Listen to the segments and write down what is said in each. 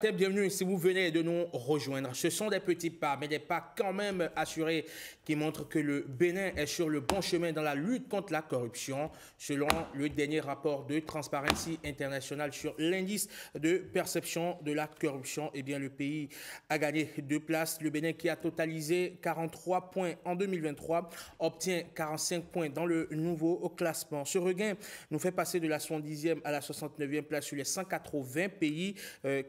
Bienvenue si vous venez de nous rejoindre. Ce sont des petits pas, mais des pas quand même assurés qui montrent que le Bénin est sur le bon chemin dans la lutte contre la corruption. Selon le dernier rapport de Transparency International sur l'indice de perception de la corruption, eh bien, le pays a gagné 2 places. Le Bénin, qui a totalisé 43 points en 2023, obtient 45 points dans le nouveau classement. Ce regain nous fait passer de la 70e à la 69e place sur les 180 pays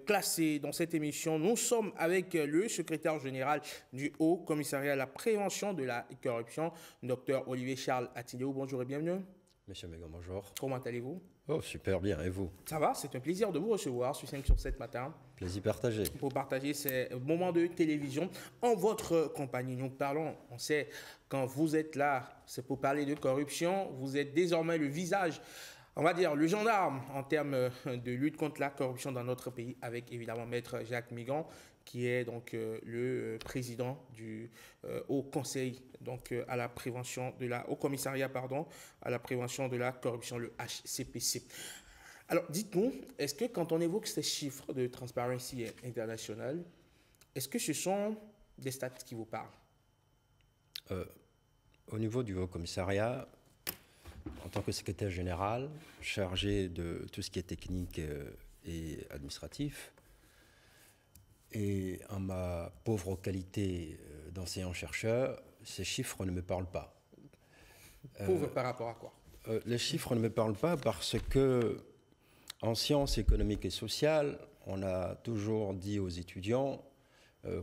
classés. Dans cette émission, nous sommes avec le secrétaire général du Haut Commissariat à la prévention de la corruption, Dr Olivier Charles Atidéo. Bonjour et bienvenue. Monsieur Megan, bonjour. Comment allez-vous? Oh, super bien. Et vous? Ça va, c'est un plaisir de vous recevoir sur 5 sur 7 matin. Plaisir partagé. Pour partager ces moments de télévision en votre compagnie. Nous parlons, on sait, quand vous êtes là, c'est pour parler de corruption. Vous êtes désormais le visage, on va dire, le gendarme en termes de lutte contre la corruption dans notre pays, avec évidemment Maître Jacques Migan, qui est donc le président du Haut Conseil, donc à la prévention de la, Haut Commissariat, pardon, à la prévention de la corruption, le HCPC. Alors, dites-nous, est-ce que quand on évoque ces chiffres de Transparency International, est-ce que ce sont des stats qui vous parlent? Au niveau du Haut Commissariat, en tant que secrétaire général, chargé de tout ce qui est technique et administratif, et en ma pauvre qualité d'enseignant-chercheur, ces chiffres ne me parlent pas. Pauvre par rapport à quoi? Les chiffres ne me parlent pas parce que, en sciences économiques et sociales, on a toujours dit aux étudiants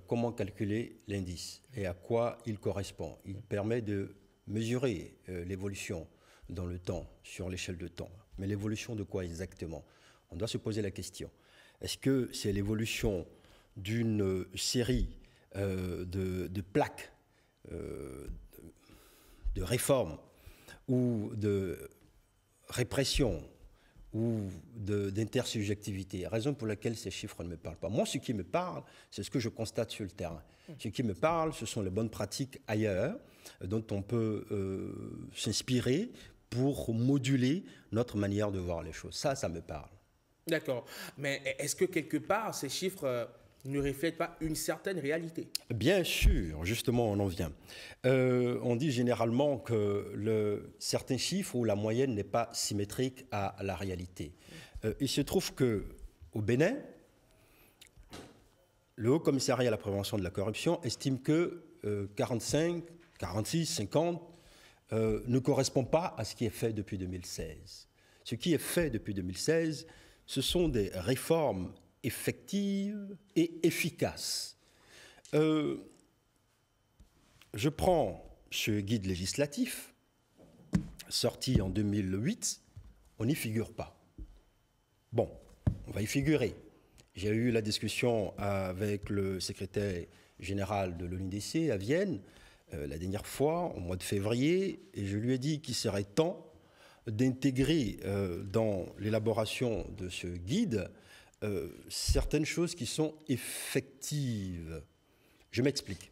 comment calculer l'indice et à quoi il correspond. Il permet de mesurer l'évolution dans le temps, sur l'échelle de temps. Mais l'évolution de quoi exactement? On doit se poser la question. Est-ce que c'est l'évolution d'une série de plaques, de réformes ou de répression ou d'intersubjectivité, raison pour laquelle ces chiffres ne me parlent pas. Moi, ce qui me parle, c'est ce que je constate sur le terrain. Ce qui me parle, ce sont les bonnes pratiques ailleurs, dont on peut s'inspirer pour moduler notre manière de voir les choses. Ça me parle. D'accord. Mais est-ce que quelque part, ces chiffres ne reflètent pas une certaine réalité? Bien sûr, justement, on en vient. On dit généralement que certains chiffres ou la moyenne n'est pas symétrique à la réalité. Il se trouve qu'au Bénin, le Haut Commissariat à la prévention de la corruption estime que 45, 46, 50 ne correspond pas à ce qui est fait depuis 2016. Ce qui est fait depuis 2016, ce sont des réformes effectives et efficaces. Je prends ce guide législatif, sorti en 2008, on n'y figure pas. Bon, on va y figurer. J'ai eu la discussion avec le secrétaire général de l'ONUDC à Vienne, la dernière fois, au mois de février, et je lui ai dit qu'il serait temps d'intégrer dans l'élaboration de ce guide certaines choses qui sont effectives. Je m'explique.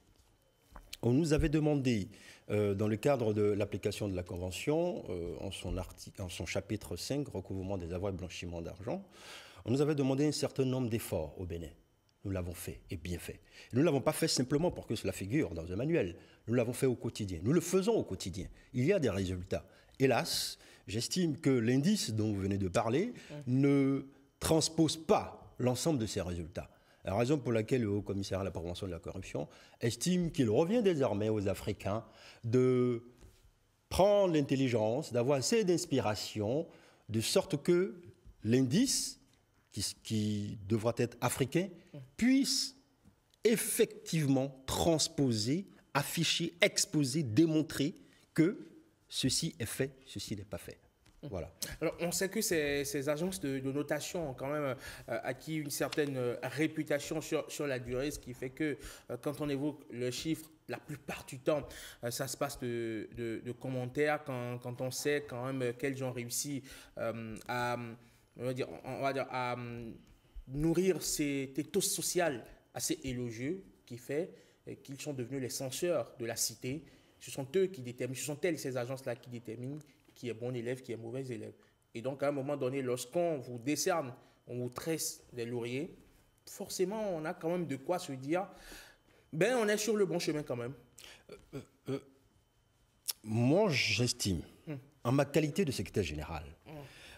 On nous avait demandé, dans le cadre de l'application de la Convention, en son chapitre 5, recouvrement des avoirs et blanchiment d'argent, on nous avait demandé un certain nombre d'efforts au Bénin. Nous l'avons fait, et bien fait. Nous ne l'avons pas fait simplement pour que cela figure dans un manuel. Nous l'avons fait au quotidien. Nous le faisons au quotidien. Il y a des résultats. Hélas, j'estime que l'indice dont vous venez de parler ne transpose pas l'ensemble de ces résultats. La raison pour laquelle le Haut Commissariat à la prévention de la corruption estime qu'il revient désormais aux Africains de prendre l'intelligence, d'avoir assez d'inspiration, de sorte que l'indice, qui devra être africain, puisse effectivement transposer, afficher, exposer, démontrer que ceci est fait, ceci n'est pas fait. Voilà. Alors, on sait que ces agences de notation ont quand même acquis une certaine réputation sur la durée, ce qui fait que quand on évoque le chiffre, la plupart du temps, ça se passe de commentaires quand on sait quand même qu'elles ont réussi à, à nourrir ces ethos social assez élogieux qui fait qu'ils sont devenus les censeurs de la cité. Ce sont eux qui déterminent, ce sont elles, ces agences-là, qui déterminent qui est bon élève, qui est mauvais élève. Et donc, à un moment donné, lorsqu'on vous décerne, on vous tresse des lauriers, forcément, on a quand même de quoi se dire, ben, on est sur le bon chemin quand même. Moi, j'estime, en ma qualité de secrétaire général,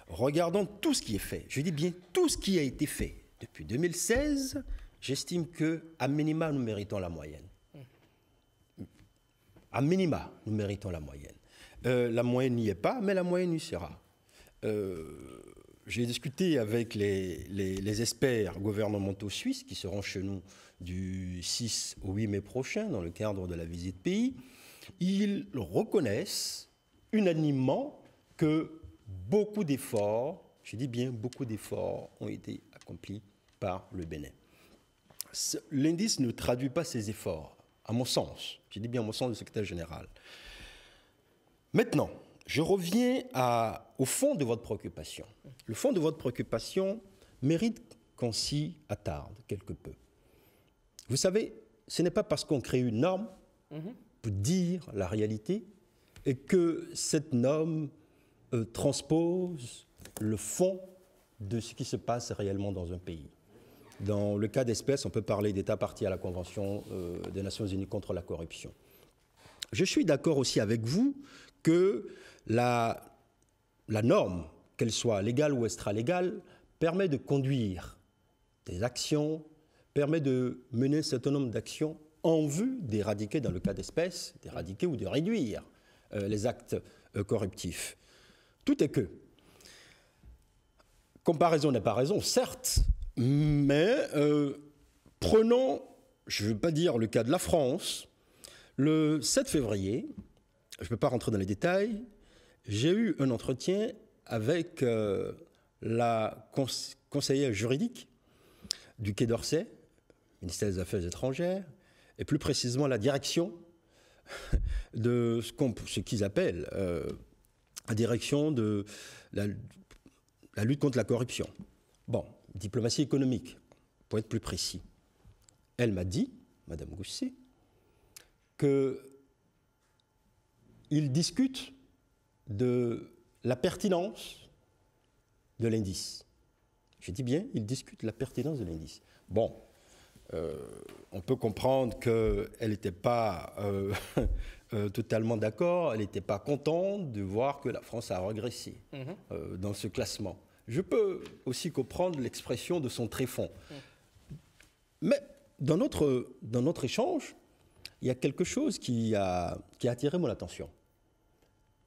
regardant tout ce qui est fait, je dis bien tout ce qui a été fait depuis 2016, j'estime qu'à minima, nous méritons la moyenne. À minima, nous méritons la moyenne. La moyenne n'y est pas, mais la moyenne y sera. J'ai discuté avec les experts gouvernementaux suisses qui seront chez nous du 6 au 8 mai prochain dans le cadre de la visite pays. Ils reconnaissent unanimement que beaucoup d'efforts, je dis bien beaucoup d'efforts, ont été accomplis par le Bénin. L'indice ne traduit pas ces efforts, à mon sens. Je dis bien à mon sens de secrétaire général. Maintenant, je reviens au fond de votre préoccupation. Le fond de votre préoccupation mérite qu'on s'y attarde quelque peu. Vous savez, ce n'est pas parce qu'on crée une norme pour dire la réalité et que cette norme transpose le fond de ce qui se passe réellement dans un pays. Dans le cas d'espèce, on peut parler d'État partie à la Convention des Nations Unies contre la corruption. Je suis d'accord aussi avec vous que la norme, qu'elle soit légale ou extra-légale, permet de conduire des actions, permet de mener un certain nombre d'actions en vue d'éradiquer, dans le cas d'espèce, d'éradiquer ou de réduire les actes corruptifs. Tout est que, comparaison n'est pas raison, certes, mais prenons, je ne veux pas dire le cas de la France, le 7 février, je ne peux pas rentrer dans les détails, j'ai eu un entretien avec la conseillère juridique du Quai d'Orsay, ministère des Affaires étrangères, et plus précisément la direction de ce qu'ils appellent la direction de la lutte contre la corruption. Bon, diplomatie économique, pour être plus précis. Elle m'a dit, Madame Gousset, qu'ils discutent de la pertinence de l'indice. Je dis bien, ils discutent de la pertinence de l'indice. Bon, on peut comprendre qu'elle n'était pas totalement d'accord, elle n'était pas contente de voir que la France a régressé dans ce classement. Je peux aussi comprendre l'expression de son tréfonds. Mais dans notre échange, il y a quelque chose qui a attiré mon attention.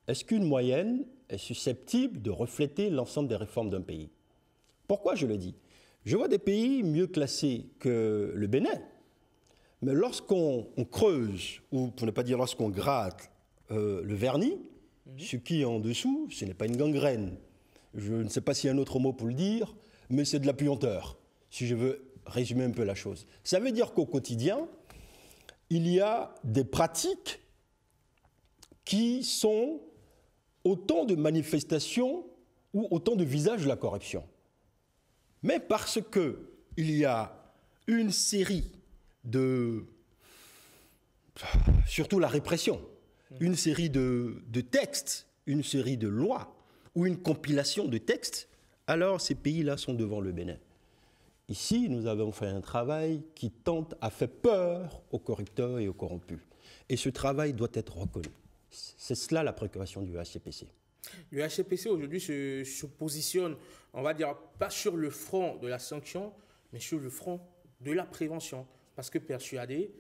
Est-ce qu'une moyenne est susceptible de refléter l'ensemble des réformes d'un pays? Pourquoi je le dis? Je vois des pays mieux classés que le Bénin, mais lorsqu'on creuse, ou pour ne pas dire lorsqu'on gratte le vernis, ce qui est en dessous, ce n'est pas une gangrène. Je ne sais pas s'il y a un autre mot pour le dire, mais c'est de la puanteur, si je veux résumer un peu la chose. Ça veut dire qu'au quotidien, il y a des pratiques qui sont autant de manifestations ou autant de visages de la corruption. Mais parce qu'il y a une série de... surtout la répression, une série de textes, une série de lois, ou une compilation de textes, alors ces pays-là sont devant le Bénin. Ici, nous avons fait un travail qui tente à faire peur aux corrupteurs et aux corrompus. Et ce travail doit être reconnu. C'est cela la préoccupation du HCPC. Le HCPC aujourd'hui se positionne, on va dire, pas sur le front de la sanction, mais sur le front de la prévention. Parce que persuadé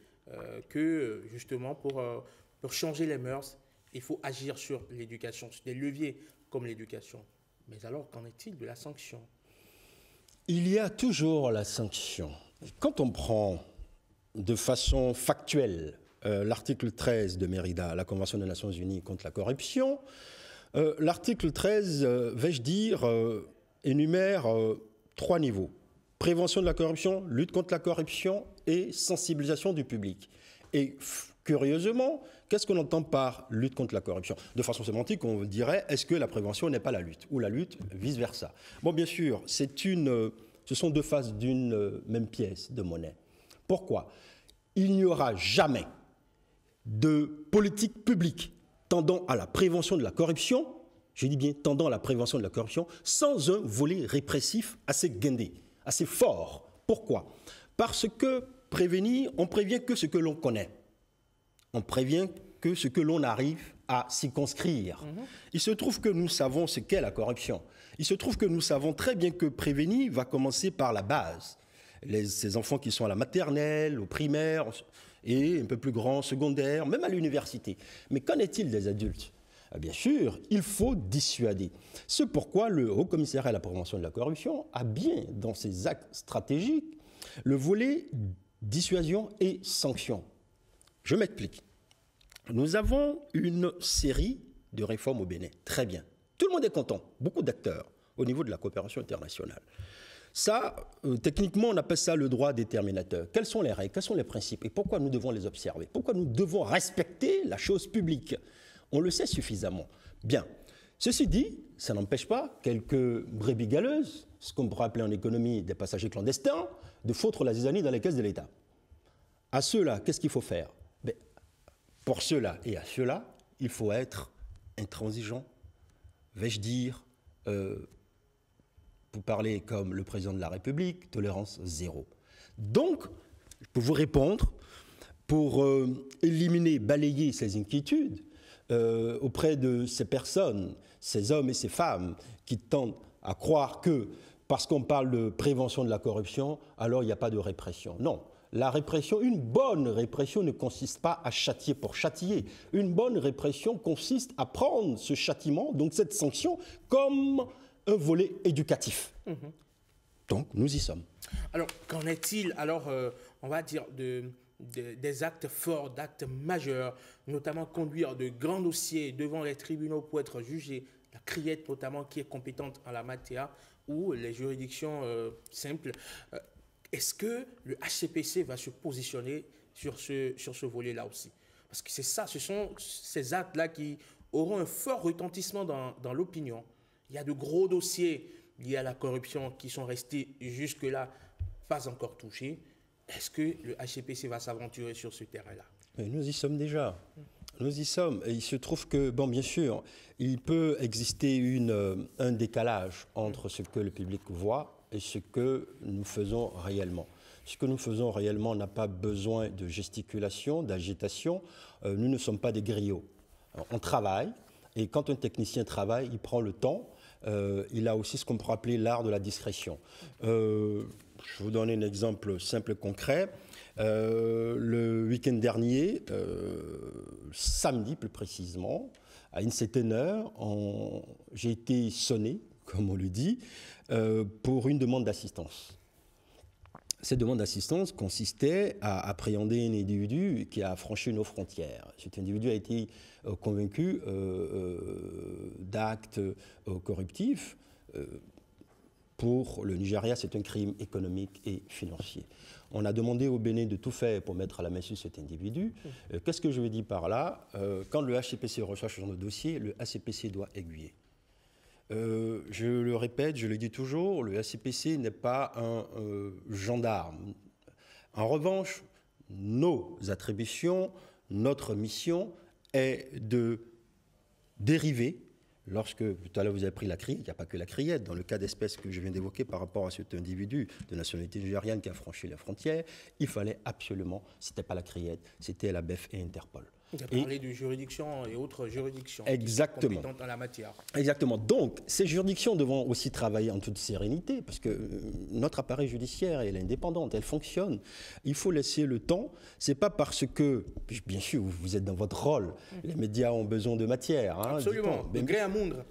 que, justement, pour changer les mœurs, il faut agir sur l'éducation, sur des leviers comme l'éducation. Mais alors, qu'en est-il de la sanction? Il y a toujours la sanction. Quand on prend de façon factuelle l'article 13 de Mérida, la Convention des Nations Unies contre la corruption, l'article 13, vais-je dire, énumère 3 niveaux. Prévention de la corruption, lutte contre la corruption et sensibilisation du public. Et curieusement, qu'est-ce qu'on entend par lutte contre la corruption? De façon sémantique, on dirait, est-ce que la prévention n'est pas la lutte? Ou la lutte, vice-versa. Bon, bien sûr, ce sont deux faces d'une même pièce de monnaie. Pourquoi? Il n'y aura jamais de politique publique tendant à la prévention de la corruption, je dis bien tendant à la prévention de la corruption, sans un volet répressif assez guindé, assez fort Pourquoi? Parce que prévenir, on prévient que ce que l'on connaît. On prévient que ce que l'on arrive à circonscrire. Il se trouve que nous savons ce qu'est la corruption. Il se trouve que nous savons très bien que prévenir va commencer par la base. Ces enfants qui sont à la maternelle, au primaire, et un peu plus grands, secondaire, même à l'université. Mais qu'en est-il des adultes? Bien sûr, il faut dissuader. C'est pourquoi le Haut Commissariat à la prévention de la corruption a bien, dans ses actes stratégiques, le volet dissuasion et sanction. Je m'explique. Nous avons une série de réformes au Bénin. Très bien. Tout le monde est content. Beaucoup d'acteurs au niveau de la coopération internationale. Ça, techniquement, on appelle ça le droit déterminateur. Quelles sont les règles? Quels sont les principes? Et pourquoi nous devons les observer? Pourquoi nous devons respecter la chose publique? On le sait suffisamment. Bien. Ceci dit, ça n'empêche pas quelques brebis galeuses, ce qu'on pourrait appeler en économie des passagers clandestins, de foutre la zizanie dans les caisses de l'État. À ceux-là, qu'est-ce qu'il faut faire? Pour ceux-là et à ceux-là, il faut être intransigeant, vais-je dire, pour parler comme le président de la République, tolérance zéro. Donc, pour vous répondre, pour éliminer, balayer ces inquiétudes auprès de ces personnes, ces hommes et ces femmes qui tendent à croire que parce qu'on parle de prévention de la corruption, alors il n'y a pas de répression. Non. La répression, une bonne répression ne consiste pas à châtier pour châtier. Une bonne répression consiste à prendre ce châtiment, donc cette sanction, comme un volet éducatif. Donc, nous y sommes. Alors, qu'en est-il, alors, on va dire, des actes forts, d'actes majeurs, notamment conduire de grands dossiers devant les tribunaux pour être jugés, la criette notamment qui est compétente en la matière, ou les juridictions simples. Est-ce que le HCPC va se positionner sur ce volet-là aussi? Parce que c'est ça, ce sont ces actes-là qui auront un fort retentissement dans l'opinion. Il y a de gros dossiers liés à la corruption qui sont restés jusque-là pas encore touchés. Est-ce que le HCPC va s'aventurer sur ce terrain-là? Mais nous y sommes déjà. Nous y sommes. Et il se trouve que, bon, bien sûr, il peut exister un décalage entre ce que le public voit et ce que nous faisons réellement. Ce que nous faisons réellement n'a pas besoin de gesticulation, d'agitation. Nous ne sommes pas des griots. Alors, on travaille, et quand un technicien travaille, il prend le temps. Il a aussi ce qu'on pourrait appeler l'art de la discrétion. Je vais vous donner un exemple simple et concret. Le week-end dernier, samedi plus précisément, à une certaine heure, j'ai été sonné, comme on le dit, pour une demande d'assistance. Cette demande d'assistance consistait à appréhender un individu qui a franchi nos frontières. Cet individu a été convaincu d'actes corruptifs. Pour le Nigeria, c'est un crime économique et financier. On a demandé au Bénin de tout faire pour mettre à la main sur cet individu. Qu'est-ce que je veux dire par là? Quand le HCPC reçoit ce genre de dossier, le HCPC doit aiguiller. Je le répète, je le dis toujours, le HCPC n'est pas un gendarme. En revanche, nos attributions, notre mission est de dériver. Lorsque, tout à l'heure, vous avez pris la criette, il n'y a pas que la criette. Dans le cas d'espèce que je viens d'évoquer par rapport à cet individu de nationalité nigériane qui a franchi la frontière, il fallait absolument, ce n'était pas la criette, c'était la BEF et Interpol. Vous avez parlé de juridictions et autres juridictions exactement, qui sont compétentes en la matière. Exactement. Donc, ces juridictions devront aussi travailler en toute sérénité, parce que notre appareil judiciaire, elle est indépendante, elle fonctionne. Il faut laisser le temps. Ce n'est pas parce que, bien sûr, vous êtes dans votre rôle, les médias ont besoin de matière. Hein, absolument, de gré à moudre.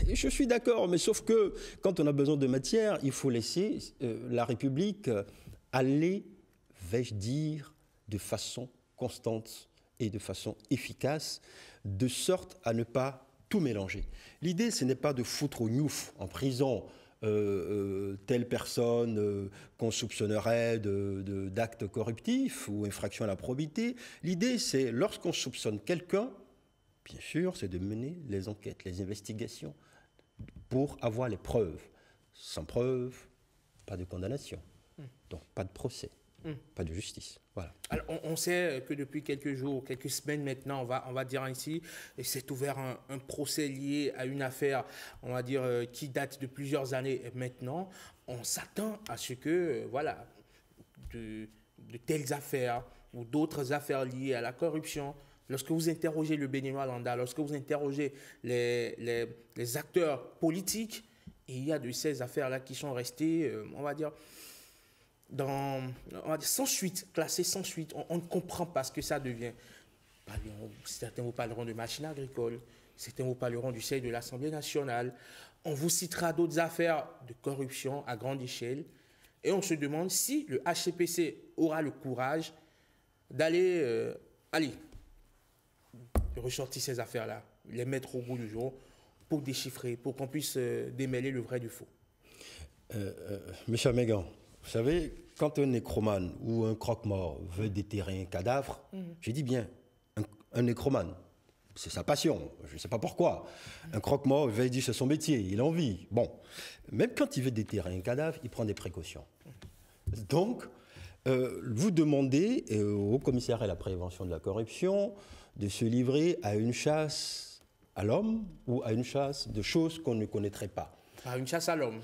Je suis d'accord, mais sauf que quand on a besoin de matière, il faut laisser la République aller, vais-je dire, de façon constante et de façon efficace, de sorte à ne pas tout mélanger. L'idée, ce n'est pas de foutre au gnouf en prison telle personne qu'on soupçonnerait d'actes corruptifs ou infraction à la probité. L'idée, c'est, lorsqu'on soupçonne quelqu'un, bien sûr, c'est de mener les enquêtes, les investigations, pour avoir les preuves. Sans preuve, pas de condamnation, donc pas de procès. pas de justice. Voilà. Alors, on sait que depuis quelques jours, quelques semaines maintenant, on va dire ainsi, s'est ouvert un procès lié à une affaire, on va dire, qui date de plusieurs années maintenant. On s'attend à ce que, voilà, de telles affaires ou d'autres affaires liées à la corruption, lorsque vous interrogez le Béninois lambda, lorsque vous interrogez les acteurs politiques, il y a de ces affaires-là qui sont restées, on va dire, sans suite, classé sans suite. On ne comprend pas ce que ça devient. Certains vous parleront de machines agricoles, certains vous parleront du siège de l'Assemblée nationale. On vous citera d'autres affaires de corruption à grande échelle. Et on se demande si le HCPC aura le courage d'aller ressortir ces affaires-là, les mettre au bout du jour pour déchiffrer, pour qu'on puisse démêler le vrai du faux. Monsieur Mégan, vous savez, quand un nécromane ou un croque-mort veut déterrer un cadavre, je dis bien, un nécromane, c'est sa passion, je ne sais pas pourquoi. Un croque-mort, il dit c'est son métier, il en vit. Bon, même quand il veut déterrer un cadavre, il prend des précautions. Donc, vous demandez au commissaire à la prévention de la corruption de se livrer à une chasse à l'homme ou à une chasse de choses qu'on ne connaîtrait pas. À une chasse à l'homme.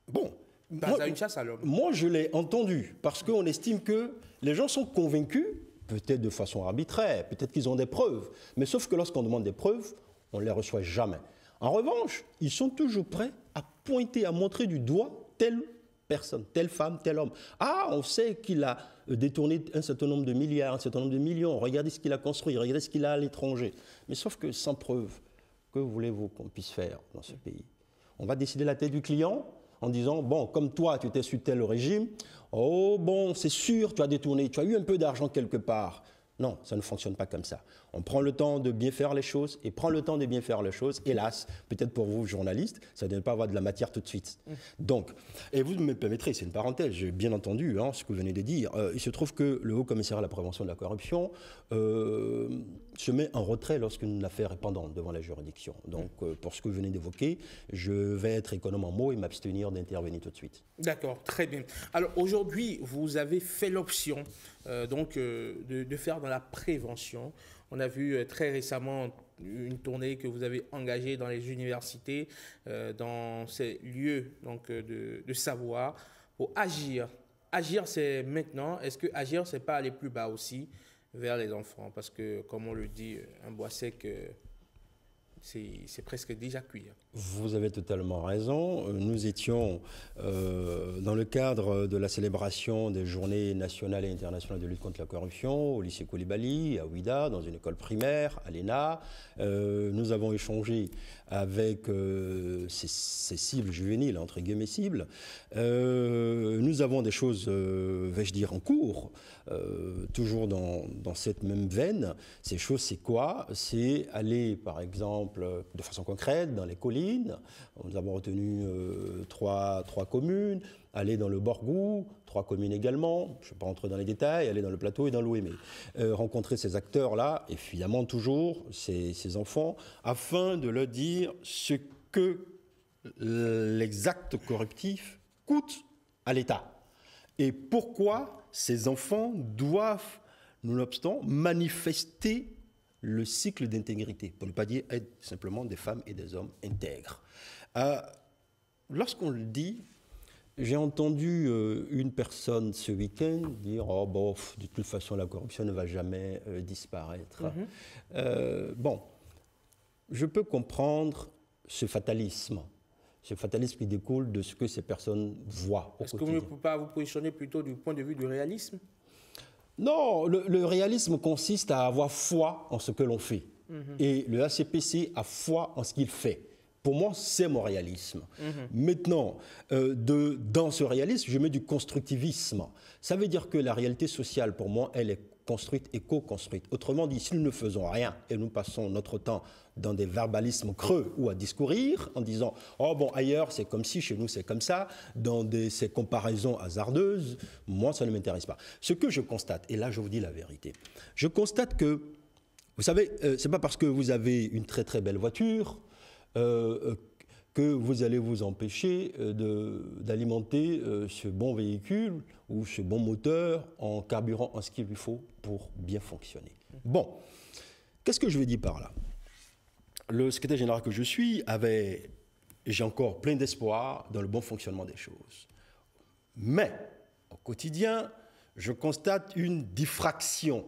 Bon. Pas à une chasse à l'homme. Moi, je l'ai entendu, parce qu'on estime que les gens sont convaincus, peut-être de façon arbitraire, peut-être qu'ils ont des preuves, mais sauf que lorsqu'on demande des preuves, on ne les reçoit jamais. En revanche, ils sont toujours prêts à pointer, à montrer du doigt telle personne, telle femme, tel homme. Ah, on sait qu'il a détourné un certain nombre de milliards, un certain nombre de millions, regardez ce qu'il a construit, regardez ce qu'il a à l'étranger. Mais sauf que sans preuve, que voulez-vous qu'on puisse faire dans ce pays? On va décider la tête du client en disant, bon, comme toi, tu étais sous tel régime, oh, bon, c'est sûr, tu as détourné, tu as eu un peu d'argent quelque part. Non, ça ne fonctionne pas comme ça. On prend le temps de bien faire les choses et prend le temps de bien faire les choses. Hélas, peut-être pour vous, journalistes, ça ne donne pas avoir de la matière tout de suite. Donc, et vous me permettrez, c'est une parenthèse, j'ai bien entendu ce que vous venez de dire. Il se trouve que le Haut Commissariat à la prévention de la corruption se met en retrait lorsqu'une affaire est pendante devant la juridiction. Donc, pour ce que vous venez d'évoquer, je vais être économe en mots et m'abstenir d'intervenir tout de suite. D'accord, très bien. Alors, aujourd'hui, vous avez fait l'option de faire dans la prévention. On a vu très récemment une tournée que vous avez engagée dans les universités, dans ces lieux de savoir, pour agir. Agir, c'est maintenant. Est-ce que agir, c'est pas aller plus bas aussi vers les enfants? Parce que, comme on le dit, un bois sec, c'est presque déjà cuit. Vous avez totalement raison. Nous étions dans le cadre de la célébration des journées nationales et internationales de lutte contre la corruption au lycée Koulibaly, à Ouida, dans une école primaire, à l'ENA. Nous avons échangé avec ces cibles juvéniles, entre guillemets cibles. Nous avons des choses, vais-je dire, en cours, toujours dans cette même veine. Ces choses, c'est quoi? C'est aller, par exemple, de façon concrète, dans les collines. Nous avons retenu 3 communes, aller dans le Borgou, 3 communes également, je ne vais pas rentrer dans les détails, aller dans le plateau et dans l'Ouémé. Rencontrer ces acteurs-là, évidemment toujours ces enfants, afin de leur dire ce que les actes corruptifs coûtent à l'État. Et pourquoi ces enfants doivent, nonobstant, manifester le cycle d'intégrité, pour ne pas dire être simplement des femmes et des hommes intègres. Lorsqu'on le dit, j'ai entendu une personne ce week-end dire « Oh, bon, de toute façon, la corruption ne va jamais disparaître. Bon, je peux comprendre ce fatalisme qui découle de ce que ces personnes voient au quotidien. Est-ce que vous ne pouvez pas vous positionner plutôt du point de vue du réalisme? Non, le réalisme consiste à avoir foi en ce que l'on fait. Et le HCPC a foi en ce qu'il fait. Pour moi, c'est mon réalisme. Maintenant, dans ce réalisme, je mets du constructivisme. Ça veut dire que la réalité sociale, pour moi, elle est construite et co-construite. Autrement dit, si nous ne faisons rien et nous passons notre temps dans des verbalismes creux ou à discourir en disant « Oh bon, ailleurs c'est comme ci, chez nous c'est comme ça », dans ces comparaisons hasardeuses, moi ça ne m'intéresse pas. Ce que je constate, et là je vous dis la vérité, je constate que, vous savez, c'est pas parce que vous avez une très très belle voiture que vous allez vous empêcher d'alimenter ce bon véhicule ou ce bon moteur en carburant en ce qu'il lui faut pour bien fonctionner. Bon, qu'est-ce que je veux dire par là? Le secrétaire général que je suis j'ai encore plein d'espoir dans le bon fonctionnement des choses. Mais, au quotidien, je constate une diffraction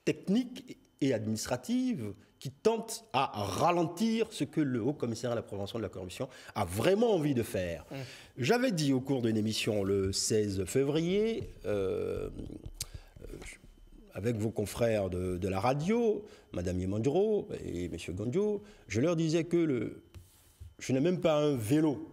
technique et administrative qui tente à ralentir ce que le Haut-Commissaire à la prévention de la corruption a vraiment envie de faire. J'avais dit au cours d'une émission le 16 février, avec vos confrères de la radio, Mme Yemandro et M. Gondjo, je leur disais que je n'ai même pas un vélo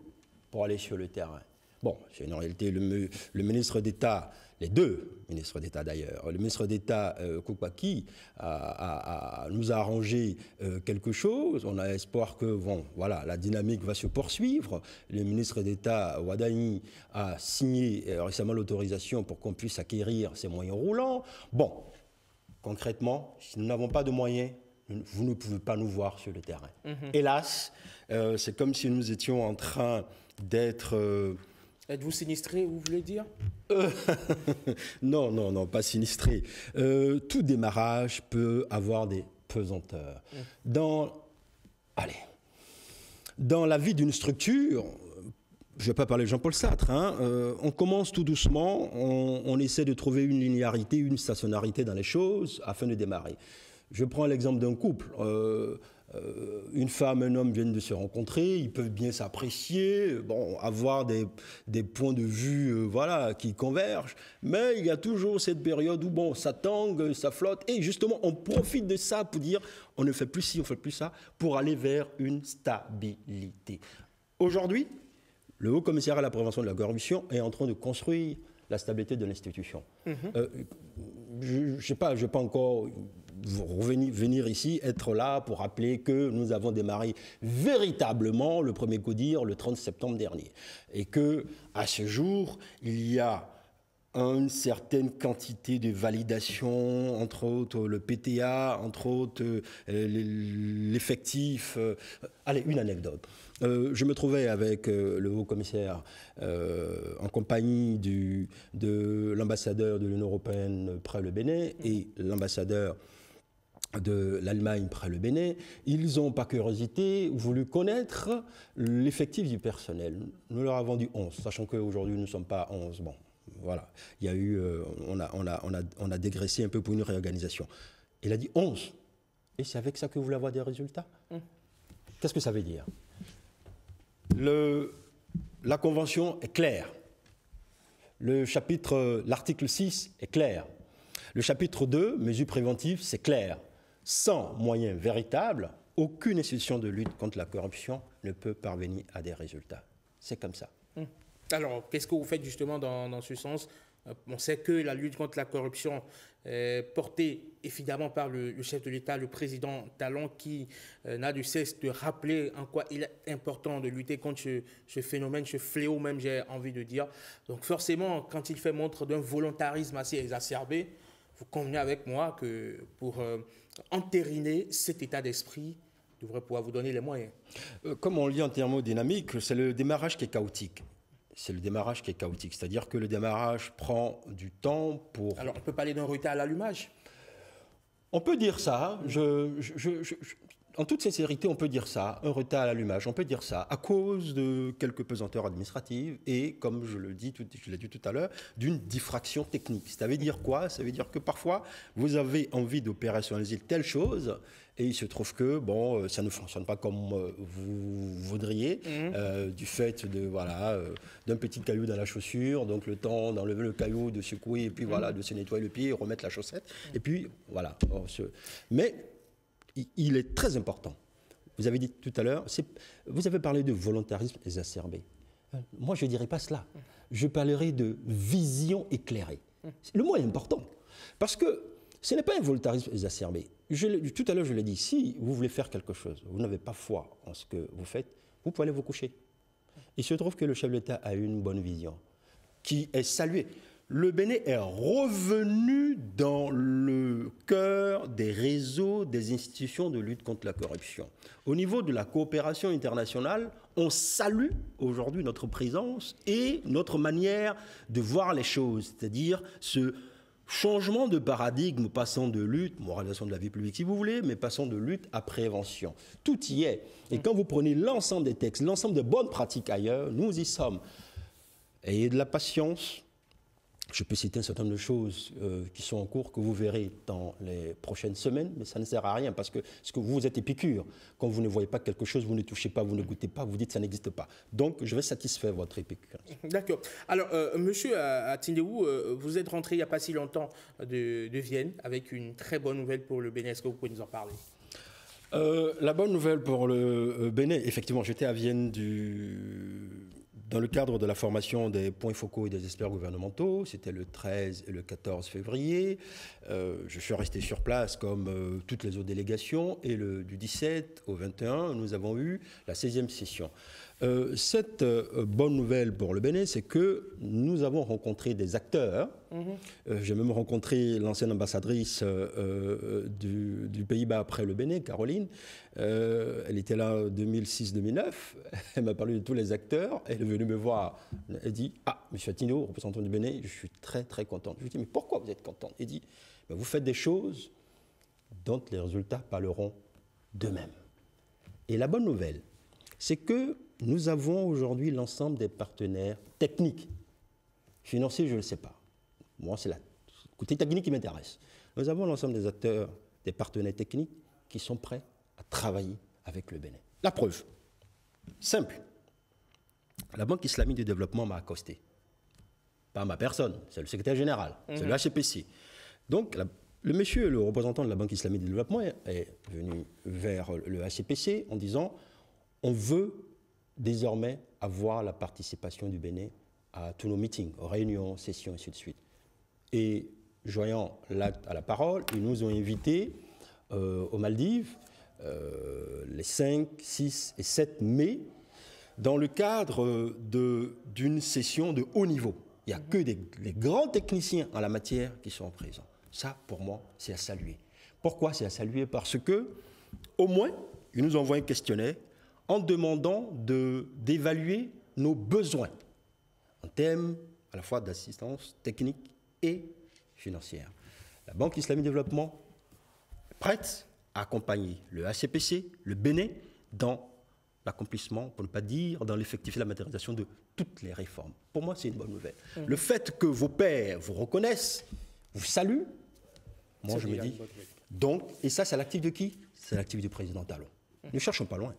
pour aller sur le terrain. Bon, c'est en réalité le ministre d'État, les deux ministres d'État d'ailleurs, le ministre d'État Koupaki nous a arrangé quelque chose. On a espoir que la dynamique va se poursuivre. Le ministre d'État Wadani a signé récemment l'autorisation pour qu'on puisse acquérir ces moyens roulants. Bon, concrètement, si nous n'avons pas de moyens, vous ne pouvez pas nous voir sur le terrain. Hélas, c'est comme si nous étions en train d'être... Êtes-vous sinistré, vous voulez dire? Non, pas sinistré. Tout démarrage peut avoir des pesanteurs. Dans la vie d'une structure, je ne vais pas parler de Jean-Paul Sartre, on commence tout doucement, on essaie de trouver une linéarité, une stationnarité dans les choses afin de démarrer. Je prends l'exemple d'un couple. Une femme, un homme viennent de se rencontrer, ils peuvent bien s'apprécier, avoir des points de vue qui convergent, mais il y a toujours cette période où ça tangue, ça flotte, et justement on profite de ça pour dire on ne fait plus ci, on ne fait plus ça, pour aller vers une stabilité. Aujourd'hui, le Haut-Commissaire à la prévention de la corruption est en train de construire la stabilité de l'institution. Je ne sais pas, je ne vais pas encore venir ici, être là pour rappeler que nous avons démarré véritablement le premier CODIR le 30 septembre dernier. Et qu'à ce jour, il y a une certaine quantité de validation, entre autres le PTA, entre autres l'effectif. Allez, une anecdote. Je me trouvais avec le haut-commissaire en compagnie de l'ambassadeur de l'Union européenne près le Bénin et l'ambassadeur de l'Allemagne près le Bénin. Ils ont, par curiosité, voulu connaître l'effectif du personnel. Nous leur avons dit 11, sachant qu'aujourd'hui nous ne sommes pas 11. Bon, voilà. Il y a eu, on a dégraissé un peu pour une réorganisation. Il a dit 11. Et c'est avec ça que vous voulez avoir des résultats? Qu'est-ce que ça veut dire? La convention est claire. L'article 6 est clair. Le chapitre 2, mesures préventives, c'est clair. Sans moyens véritables, aucune institution de lutte contre la corruption ne peut parvenir à des résultats. C'est comme ça. Alors, qu'est-ce que vous faites justement dans ce sens? On sait que la lutte contre la corruption est portée évidemment par le chef de l'État, le président Talon, qui n'a de cesse de rappeler en quoi il est important de lutter contre ce phénomène, ce fléau même, j'ai envie de dire. Donc forcément, quand il fait montre d'un volontarisme assez exacerbé, vous convenez avec moi que pour entériner cet état d'esprit, il devrait pouvoir vous donner les moyens. Comme on le dit en thermodynamique, c'est le démarrage qui est chaotique. C'est le démarrage qui est chaotique, c'est-à-dire que le démarrage prend du temps pour... Alors, on peut parler d'un retard à l'allumage? On peut dire ça, en toute sincérité, on peut dire ça, un retard à l'allumage, on peut dire ça, à cause de quelques pesanteurs administratives et, comme je l'ai dit tout à l'heure, d'une diffraction technique. Ça veut dire quoi? Ça veut dire que parfois, vous avez envie d'opérationnaliser telle chose et il se trouve que, ça ne fonctionne pas comme vous voudriez, du fait d'un petit caillou dans la chaussure, donc le temps d'enlever le caillou, de secouer, et puis de se nettoyer le pied, remettre la chaussette, et puis voilà. Mais il est très important. Vous avez dit tout à l'heure, vous avez parlé de volontarisme exacerbé. Moi, je ne dirais pas cela. Je parlerai de vision éclairée. Le mot est important, parce que ce n'est pas un volontarisme exacerbé. Tout à l'heure, je l'ai dit, si vous voulez faire quelque chose, vous n'avez pas foi en ce que vous faites, vous pouvez aller vous coucher. Il se trouve que le chef de l'État a une bonne vision, qui est saluée. le Bénin est revenu dans le cœur des réseaux des institutions de lutte contre la corruption. Au niveau de la coopération internationale, on salue aujourd'hui notre présence et notre manière de voir les choses, c'est-à-dire ce changement de paradigme, passant de lutte, moralisation de la vie publique si vous voulez, mais passant de lutte à prévention. Tout y est. Et quand vous prenez l'ensemble des textes, l'ensemble des bonnes pratiques ailleurs, nous y sommes. Ayez de la patience. Je peux citer un certain nombre de choses qui sont en cours, que vous verrez dans les prochaines semaines, mais ça ne sert à rien parce que vous êtes épicure. Quand vous ne voyez pas quelque chose, vous ne touchez pas, vous ne goûtez pas, vous dites que ça n'existe pas. Donc, je vais satisfaire votre épicure. D'accord. Alors, monsieur Atindeou, vous êtes rentré il n'y a pas si longtemps de Vienne avec une très bonne nouvelle pour le Bénin. Est-ce que vous pouvez nous en parler? La bonne nouvelle pour le Bénin, effectivement, j'étais à Vienne dans le cadre de la formation des points focaux et des experts gouvernementaux. C'était le 13 et le 14 février. Je suis resté sur place comme toutes les autres délégations. Et du 17 au 21, nous avons eu la 16e session. Cette bonne nouvelle pour le Bénin, c'est que nous avons rencontré des acteurs. J'ai même rencontré l'ancienne ambassadrice du Pays-Bas après le Bénin, Caroline. Elle était là en 2006-2009. Elle m'a parlé de tous les acteurs. Elle est venue me voir. Elle dit « Ah, M. Atindeou, représentant du Bénin, je suis très, très content. » Je lui dis « Mais pourquoi vous êtes content ?» Elle dit « Vous faites des choses dont les résultats parleront d'eux-mêmes. » Et la bonne nouvelle, c'est que nous avons aujourd'hui l'ensemble des partenaires techniques. Financiers, je ne le sais pas. Moi, c'est le côté technique qui m'intéresse. Nous avons l'ensemble des acteurs, des partenaires techniques qui sont prêts à travailler avec le Bénin. La preuve, simple. La Banque islamique de développement m'a accosté. Pas ma personne, c'est le secrétaire général, c'est le HCPC. Donc, le monsieur, le représentant de la Banque islamique de développement, est venu vers le HCPC en disant « On veut désormais avoir la participation du Bénin à tous nos meetings, aux réunions, sessions, et ainsi de suite. » Et joignant l'acte à la parole, ils nous ont invités aux Maldives les 5, 6 et 7 mai dans le cadre d'une session de haut niveau. Il n'y a que les grands techniciens en la matière qui sont présents. Ça, pour moi, c'est à saluer. Pourquoi c'est à saluer? Parce que, au moins, ils nous envoient un questionnaire en demandant d'évaluer nos besoins en termes à la fois d'assistance technique et financière. La Banque islamique de développement est prête à accompagner le HCPC, le Bénin, dans l'accomplissement, pour ne pas dire dans l'effectif et la matérialisation de toutes les réformes. Pour moi, c'est une bonne nouvelle. Le fait que vos pairs vous reconnaissent, vous saluent, moi je me dis, donc, et ça c'est l'actif de qui? C'est l'actif du président Talon. Ne cherchons pas loin.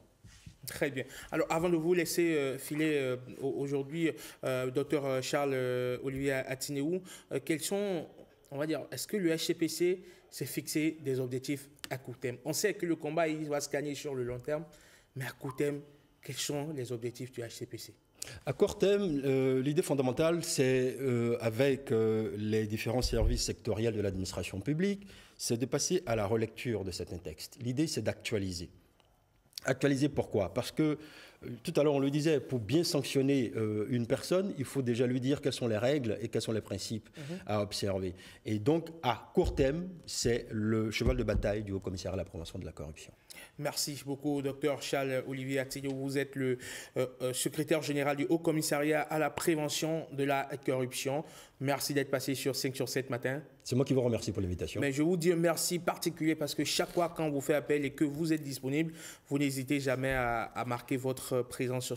Très bien. Alors, avant de vous laisser filer aujourd'hui, docteur Charles-Olivier Atindeou, quels sont, on va dire, est-ce que le HCPC s'est fixé des objectifs à court terme? On sait que le combat, il va se gagner sur le long terme, mais à court terme, quels sont les objectifs du HCPC? À court terme, l'idée fondamentale, c'est, avec les différents services sectoriels de l'administration publique, c'est de passer à la relecture de certains textes. L'idée, c'est d'actualiser. Actualiser pourquoi? Parce que, tout à l'heure on le disait, pour bien sanctionner une personne, il faut déjà lui dire quelles sont les règles et quels sont les principes à observer. Et donc, à court terme, c'est le cheval de bataille du Haut-Commissaire à la prévention de la corruption. Merci beaucoup, docteur Charles-Olivier Atindeou. Vous êtes le secrétaire général du Haut-Commissariat à la prévention de la corruption. Merci d'être passé sur 5 sur 7 matin. C'est moi qui vous remercie pour l'invitation. Mais je vous dis un merci particulier parce que chaque fois quand vous faites appel et que vous êtes disponible, vous n'hésitez jamais à marquer votre présence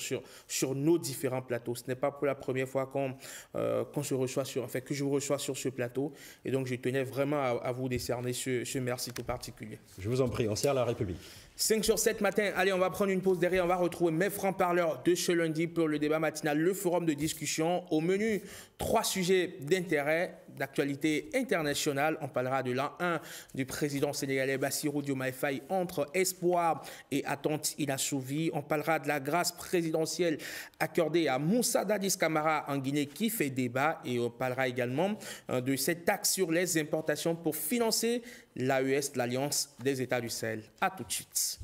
sur nos différents plateaux. Ce n'est pas pour la première fois qu'on se reçoit que je vous reçois sur ce plateau. Et donc, je tenais vraiment à vous décerner ce merci tout particulier. Je vous en prie, on sert la République. 5 sur 7 matin, allez, on va prendre une pause derrière, on va retrouver mes francs-parleurs de ce lundi pour le débat matinal, le forum de discussion. Au menu, 3 sujets d'intérêt, d'actualité internationale. On parlera de l'an 1 du président sénégalais Bassirou Diomaye Faye entre espoir et attente inassouvie. On parlera de la grâce présidentielle accordée à Moussa Dadis Camara en Guinée qui fait débat. Et on parlera également de cette taxe sur les importations pour financer l'AES, l'Alliance des États du Sahel. À tout de suite.